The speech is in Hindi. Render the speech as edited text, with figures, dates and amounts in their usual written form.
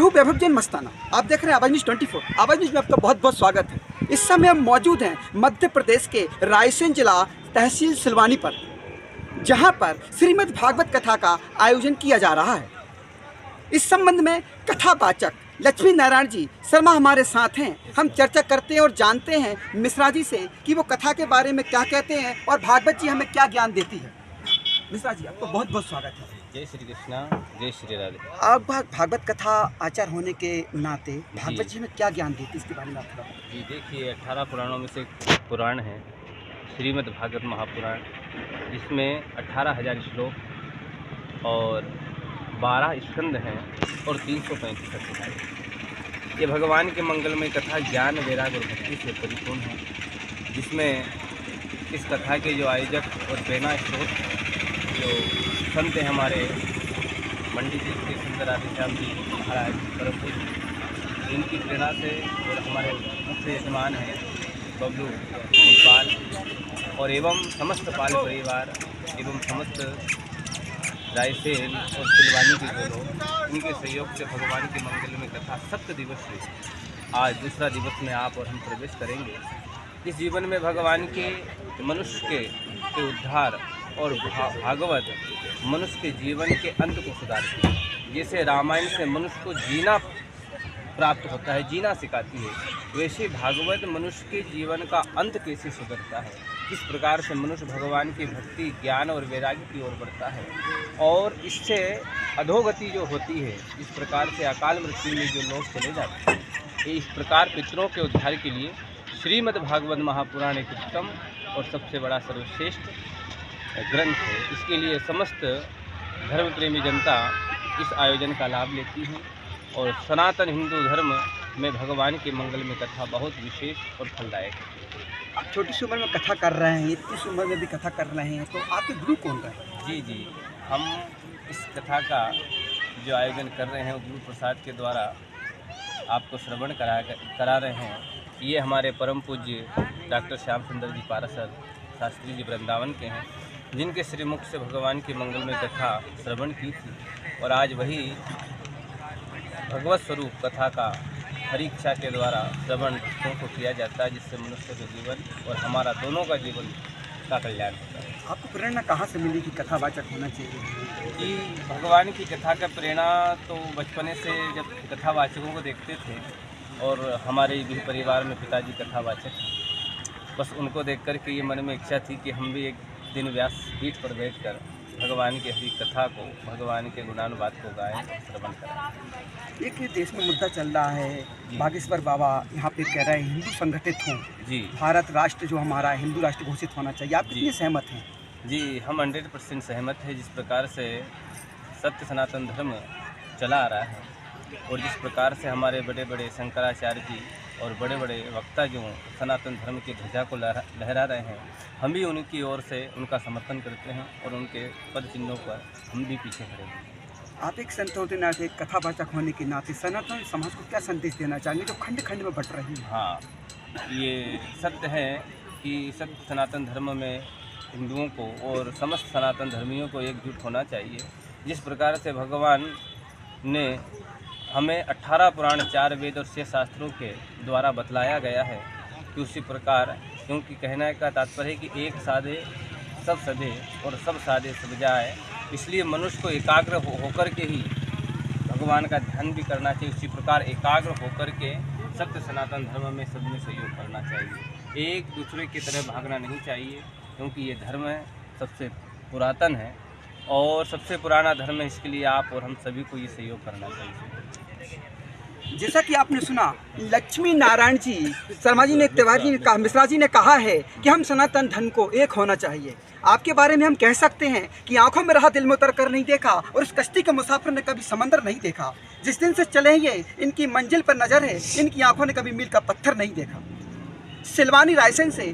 मैं हूँ वैभव जैन मस्ताना। आप देख रहे हैं आवाज न्यूज़ 24। आवाज न्यूज़ में आपका बहुत बहुत स्वागत है। इस समय हम मौजूद हैं मध्य प्रदेश के रायसेन जिला तहसील सिलवानी पर, जहां पर श्रीमद् भागवत कथा का आयोजन किया जा रहा है। इस संबंध में कथावाचक लक्ष्मी नारायण जी शर्मा हमारे साथ हैं। हम चर्चा करते हैं और जानते हैं मिश्रा जी से कि वो कथा के बारे में क्या कहते हैं और भागवत जी हमें क्या ज्ञान देती है। मिश्रा जी, आपको बहुत बहुत स्वागत है। जय श्री कृष्णा, जय श्री राधे। आप भागवत कथा आचार्य होने के नाते भागवत जी हमें क्या ज्ञान देती है, इसके बारे में आप थोड़ा बताइए। जी देखिए, 18 पुराणों में से एक पुराण है श्रीमद् भागवत महापुराण, जिसमें 18,000 श्लोक और 12 स्कंद हैं और 335 अध्याय। ये भगवान के मंगलमय कथा ज्ञान, वैराग्य और भक्ति से परिपूर्ण है, जिसमें इस कथा के जो आयोजक और प्रेरणा स्रोत जो संत हैं हमारे मंडी जी के सुंदर राधेश्याम जी महाराज परम पूज्य, इनकी प्रेरणा से और हमारे मुख्य यजमान हैं बबलू पाल और एवं समस्त पाल परिवार एवं समस्त रायसेन और सिलवानी के जो लोग, इनके सहयोग से भगवान के मंगल में कथा 7 दिवस से आज दूसरा दिवस में आप और हम प्रवेश करेंगे। इस जीवन में भगवान के मनुष्य के उद्धार और भागवत मनुष्य के जीवन के अंत को सुधारती है। जैसे रामायण से मनुष्य को जीना प्राप्त होता है, जीना सिखाती है, वैसे भागवत मनुष्य के जीवन का अंत कैसे सुधरता है, किस प्रकार से मनुष्य भगवान की भक्ति, ज्ञान और वैराग्य की ओर बढ़ता है और इससे अधोगति जो होती है, इस प्रकार से अकाल मृत्यु में जो लोग चले जाते हैं। इस प्रकार पितरों के उद्धार के लिए श्रीमद् भागवत महापुराण एक उत्तम और सबसे बड़ा सर्वश्रेष्ठ ग्रंथ है। इसके लिए समस्त धर्म प्रेमी जनता इस आयोजन का लाभ लेती है और सनातन हिंदू धर्म में भगवान के मंगल में कथा बहुत विशेष और फलदायक है। आप छोटी सी उम्र में कथा कर रहे हैं, इतनी सी उम्र में भी कथा कर रहे हैं, तो आपके गुरु कौन रहे? जी, हम इस कथा का जो आयोजन कर रहे हैं गुरु प्रसाद के द्वारा आपको श्रवण करा रहे हैं। ये हमारे परम पूज्य डॉक्टर श्याम सुंदर जी पाराशर शास्त्री जी वृंदावन के हैं, जिनके श्रीमुख से भगवान की मंगलमय कथा श्रवण की थी और आज वही भगवत स्वरूप कथा का हरि इच्छा के द्वारा श्रवण भक्तों को किया जाता है, जिससे मनुष्य का जीवन और हमारा दोनों का जीवन का कल्याण होता है। आपको प्रेरणा कहाँ से मिली कि कथावाचक होना चाहिए? कि भगवान की कथा का प्रेरणा तो बचपने से जब कथावाचकों को देखते थे और हमारे भी परिवार में पिताजी कथावाचक हैं, बस उनको देख कर के ये मन में इच्छा थी कि हम भी एक दिन व्यास पीठ पर बैठकर भगवान की हरि कथा को, भगवान के गुणानुवाद को गाएं और श्रवण करें। एक देश में मुद्दा चल रहा है, बागेश्वर बाबा यहाँ पे कह रहे हैं हिंदू संगठित हों, जी भारत राष्ट्र जो हमारा हिंदू राष्ट्र घोषित होना चाहिए। आप कितने सहमत हैं? जी, हम 100% सहमत हैं। जिस प्रकार से सत्य सनातन धर्म चला आ रहा है और जिस प्रकार से हमारे बड़े बड़े शंकराचार्य जी और बड़े बड़े वक्ता जो सनातन धर्म की ध्वजा को लहरा रहे हैं, हम भी उनकी ओर से उनका समर्थन करते हैं और उनके पद चिन्हों पर हम भी पीछे खड़े हैं। आप एक संत होते नाते, कथावाचक होने के नाते सनातन समाज को क्या संदेश देना चाहेंगे जो खंड खंड में बट रही है? हाँ, ये सत्य है कि सत्य सनातन धर्म में हिंदुओं को और समस्त सनातन धर्मियों को एकजुट होना चाहिए। जिस प्रकार से भगवान ने हमें 18 पुराण, 4 वेद और 6 शास्त्रों के द्वारा बतलाया गया है कि उसी प्रकार, क्योंकि कहने का तात्पर्य है कि एक साधे सब सधे और सब साधे सब जाए, इसलिए मनुष्य को एकाग्र होकर के ही भगवान का ध्यान भी करना चाहिए। उसी प्रकार एकाग्र होकर के सत्य सनातन धर्म में सब में सहयोग करना चाहिए, एक दूसरे की तरह भागना नहीं चाहिए, क्योंकि ये धर्म सबसे पुरातन है और सबसे पुराना धर्म है। इसके लिए आप और हम सभी को ये सहयोग करना चाहिए। जैसा कि आपने सुना, लक्ष्मी नारायण जी शर्मा जी ने, तिवारी जी ने कहा, मिश्रा जी ने कहा है कि हम सनातन धर्म को एक होना चाहिए। आपके बारे में हम कह सकते हैं कि आंखों में रहा दिल में उतर कर नहीं देखा और उस कश्ती के मुसाफिर ने कभी समंदर नहीं देखा। जिस दिन से चले ये इनकी मंजिल पर नजर है, इनकी आंखों ने कभी मील का पत्थर नहीं देखा। सिलवानी रायसेन से